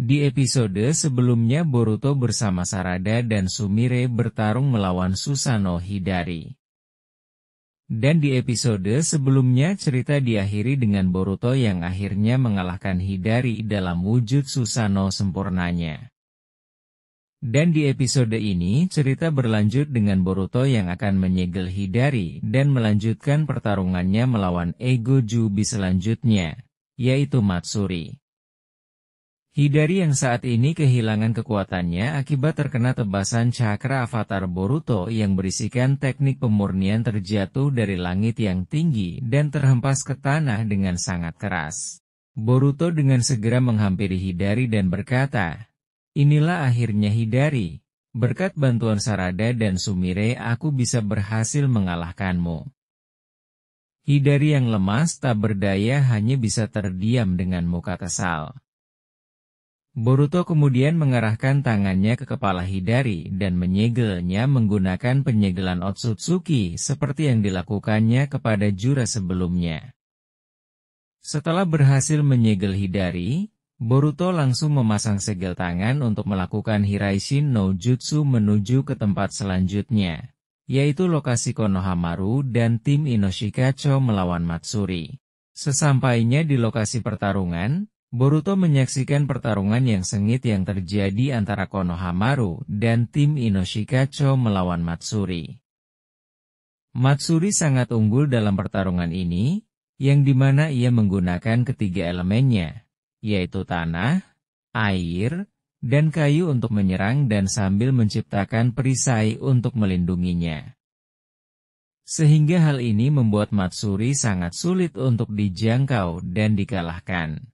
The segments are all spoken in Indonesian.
Di episode sebelumnya Boruto bersama Sarada dan Sumire bertarung melawan Susanoo Hidari. Dan di episode sebelumnya cerita diakhiri dengan Boruto yang akhirnya mengalahkan Hidari dalam wujud Susanoo sempurnanya. Dan di episode ini cerita berlanjut dengan Boruto yang akan menyegel Hidari dan melanjutkan pertarungannya melawan Ego Jubi selanjutnya, yaitu Matsuri. Hidari yang saat ini kehilangan kekuatannya akibat terkena tebasan cakra avatar Boruto yang berisikan teknik pemurnian terjatuh dari langit yang tinggi dan terhempas ke tanah dengan sangat keras. Boruto dengan segera menghampiri Hidari dan berkata, "Inilah akhirnya Hidari. Berkat bantuan Sarada dan Sumire aku bisa berhasil mengalahkanmu." Hidari yang lemas tak berdaya hanya bisa terdiam dengan muka kesal. Boruto kemudian mengarahkan tangannya ke kepala Hidari dan menyegelnya menggunakan penyegelan Otsutsuki seperti yang dilakukannya kepada Jura sebelumnya. Setelah berhasil menyegel Hidari, Boruto langsung memasang segel tangan untuk melakukan Hiraishin no Jutsu menuju ke tempat selanjutnya, yaitu lokasi Konohamaru dan tim Inoshikacho melawan Matsuri. Sesampainya di lokasi pertarungan, Boruto menyaksikan pertarungan yang sengit yang terjadi antara Konohamaru dan tim Inoshikacho melawan Matsuri. Matsuri sangat unggul dalam pertarungan ini, yang dimana ia menggunakan ketiga elemennya, yaitu tanah, air, dan kayu untuk menyerang dan sambil menciptakan perisai untuk melindunginya. Sehingga hal ini membuat Matsuri sangat sulit untuk dijangkau dan dikalahkan.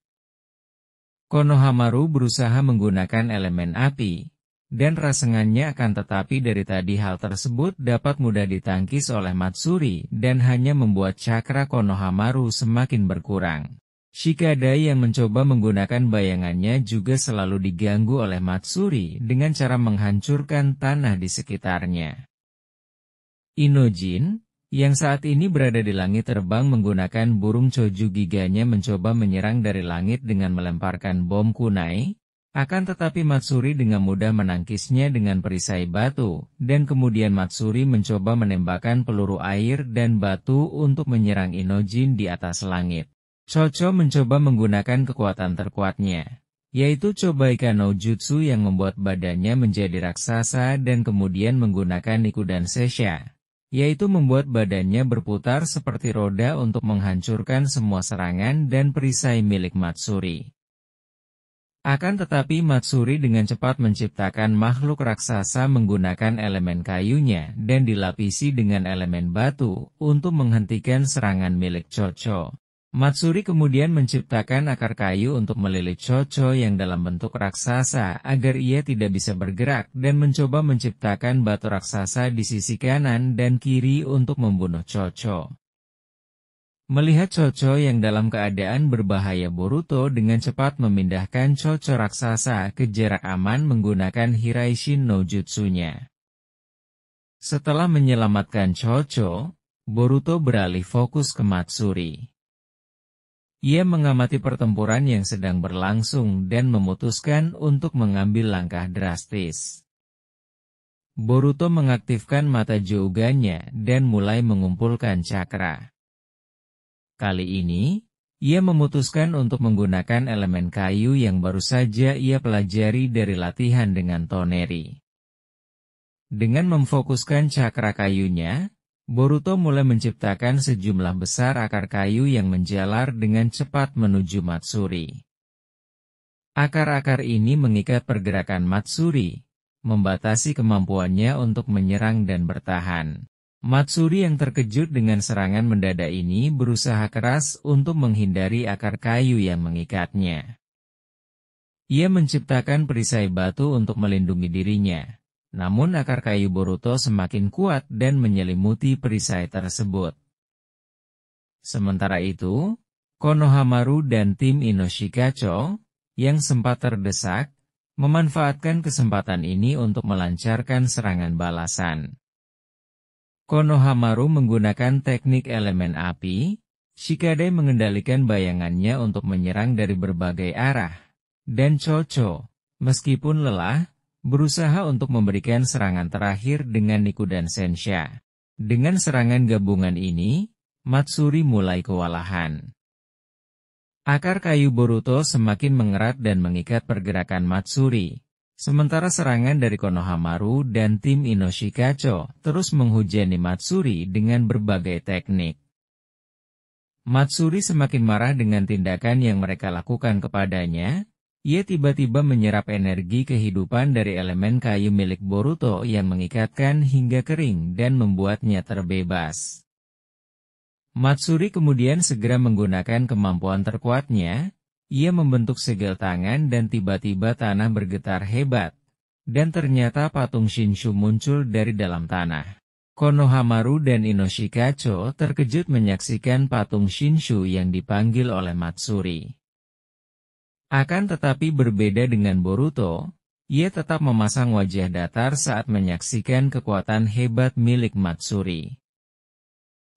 Konohamaru berusaha menggunakan elemen api, dan rasengannya akan tetapi dari tadi hal tersebut dapat mudah ditangkis oleh Matsuri dan hanya membuat cakra Konohamaru semakin berkurang. Shikada yang mencoba menggunakan bayangannya juga selalu diganggu oleh Matsuri dengan cara menghancurkan tanah di sekitarnya. Inojin yang saat ini berada di langit terbang menggunakan burung Choju Giganya mencoba menyerang dari langit dengan melemparkan bom kunai, akan tetapi Matsuri dengan mudah menangkisnya dengan perisai batu, dan kemudian Matsuri mencoba menembakkan peluru air dan batu untuk menyerang Inojin di atas langit. Chocho mencoba menggunakan kekuatan terkuatnya, yaitu Chobaika no Jutsu yang membuat badannya menjadi raksasa dan kemudian menggunakan Nikudan Sesha, yaitu membuat badannya berputar seperti roda untuk menghancurkan semua serangan dan perisai milik Matsuri. Akan tetapi Matsuri dengan cepat menciptakan makhluk raksasa menggunakan elemen kayunya dan dilapisi dengan elemen batu untuk menghentikan serangan milik Chocho. Matsuri kemudian menciptakan akar kayu untuk melilit Chocho yang dalam bentuk raksasa agar ia tidak bisa bergerak dan mencoba menciptakan batu raksasa di sisi kanan dan kiri untuk membunuh Chocho. Melihat Chocho yang dalam keadaan berbahaya, Boruto dengan cepat memindahkan Chocho raksasa ke jarak aman menggunakan Hiraishin no Jutsunya. Setelah menyelamatkan Chocho, Boruto beralih fokus ke Matsuri. Ia mengamati pertempuran yang sedang berlangsung dan memutuskan untuk mengambil langkah drastis. Boruto mengaktifkan mata Jouganya dan mulai mengumpulkan cakra. Kali ini, ia memutuskan untuk menggunakan elemen kayu yang baru saja ia pelajari dari latihan dengan Toneri. Dengan memfokuskan cakra kayunya, Boruto mulai menciptakan sejumlah besar akar kayu yang menjalar dengan cepat menuju Matsuri. Akar-akar ini mengikat pergerakan Matsuri, membatasi kemampuannya untuk menyerang dan bertahan. Matsuri yang terkejut dengan serangan mendadak ini berusaha keras untuk menghindari akar kayu yang mengikatnya. Ia menciptakan perisai batu untuk melindungi dirinya. Namun akar kayu Boruto semakin kuat dan menyelimuti perisai tersebut. Sementara itu, Konohamaru dan tim Inoshikacho, yang sempat terdesak, memanfaatkan kesempatan ini untuk melancarkan serangan balasan. Konohamaru menggunakan teknik elemen api, Shikada mengendalikan bayangannya untuk menyerang dari berbagai arah, Dan Chocho, meskipun lelah, berusaha untuk memberikan serangan terakhir dengan Niku dan Sensha. Dengan serangan gabungan ini, Matsuri mulai kewalahan. Akar kayu Boruto semakin mengerat dan mengikat pergerakan Matsuri. Sementara serangan dari Konohamaru dan tim Inoshikacho terus menghujani Matsuri dengan berbagai teknik. Matsuri semakin marah dengan tindakan yang mereka lakukan kepadanya. Ia tiba-tiba menyerap energi kehidupan dari elemen kayu milik Boruto yang mengikatkan hingga kering dan membuatnya terbebas. Matsuri kemudian segera menggunakan kemampuan terkuatnya. Ia membentuk segel tangan dan tiba-tiba tanah bergetar hebat. Dan ternyata patung Shinshu muncul dari dalam tanah. Konohamaru dan Inoshikacho terkejut menyaksikan patung Shinshu yang dipanggil oleh Matsuri. Akan tetapi berbeda dengan Boruto, ia tetap memasang wajah datar saat menyaksikan kekuatan hebat milik Matsuri.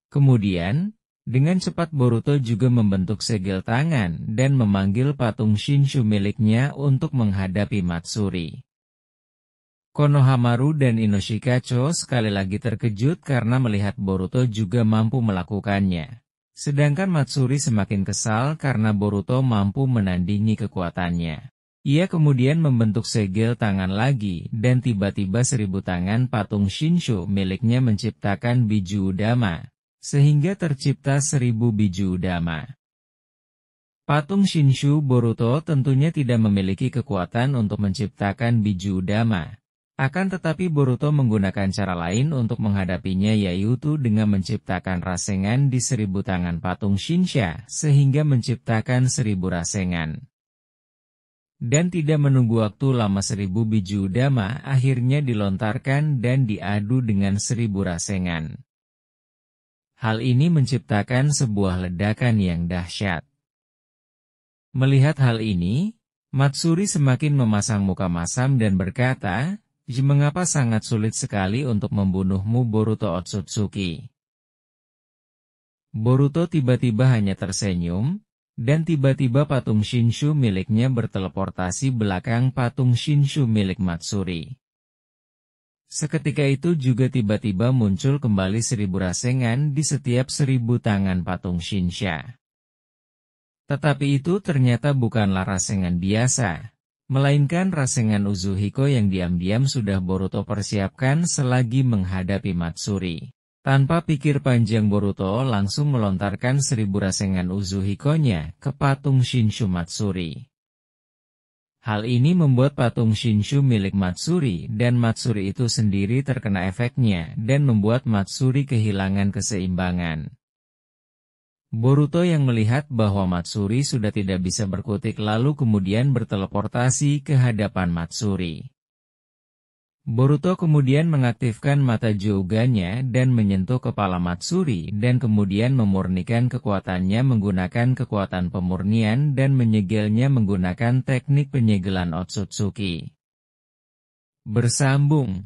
Kemudian, dengan cepat Boruto juga membentuk segel tangan dan memanggil patung Shinshu miliknya untuk menghadapi Matsuri. Konohamaru dan Inoshikacho sekali lagi terkejut karena melihat Boruto juga mampu melakukannya. Sedangkan Matsuri semakin kesal karena Boruto mampu menandingi kekuatannya. Ia kemudian membentuk segel tangan lagi dan tiba-tiba 1000 tangan patung Shinshu miliknya menciptakan biju udama. Sehingga tercipta 1000 biju udama. Patung Shinshu Boruto tentunya tidak memiliki kekuatan untuk menciptakan biju udama. Akan tetapi Boruto menggunakan cara lain untuk menghadapinya, yaitu dengan menciptakan rasengan di 1000 tangan patung Shinsha sehingga menciptakan 1000 rasengan. Dan tidak menunggu waktu lama 1000 biju udama akhirnya dilontarkan dan diadu dengan 1000 rasengan. Hal ini menciptakan sebuah ledakan yang dahsyat. Melihat hal ini, Matsuri semakin memasang muka masam dan berkata, "Mengapa sangat sulit sekali untuk membunuhmu Boruto Otsutsuki?" Boruto tiba-tiba hanya tersenyum, dan tiba-tiba patung Shinshu miliknya berteleportasi belakang patung Shinshu milik Matsuri. Seketika itu juga tiba-tiba muncul kembali 1000 rasengan di setiap 1000 tangan patung Shinsha. Tetapi itu ternyata bukanlah rasengan biasa, melainkan rasengan Uzuhiko yang diam-diam sudah Boruto persiapkan selagi menghadapi Matsuri. Tanpa pikir panjang Boruto langsung melontarkan 1000 rasengan Uzuhiko-nya ke patung Shinshu Matsuri. Hal ini membuat patung Shinshu milik Matsuri dan Matsuri itu sendiri terkena efeknya dan membuat Matsuri kehilangan keseimbangan. Boruto yang melihat bahwa Matsuri sudah tidak bisa berkutik lalu kemudian berteleportasi ke hadapan Matsuri. Boruto kemudian mengaktifkan mata Jouganya dan menyentuh kepala Matsuri dan kemudian memurnikan kekuatannya menggunakan kekuatan pemurnian dan menyegelnya menggunakan teknik penyegelan Otsutsuki. Bersambung.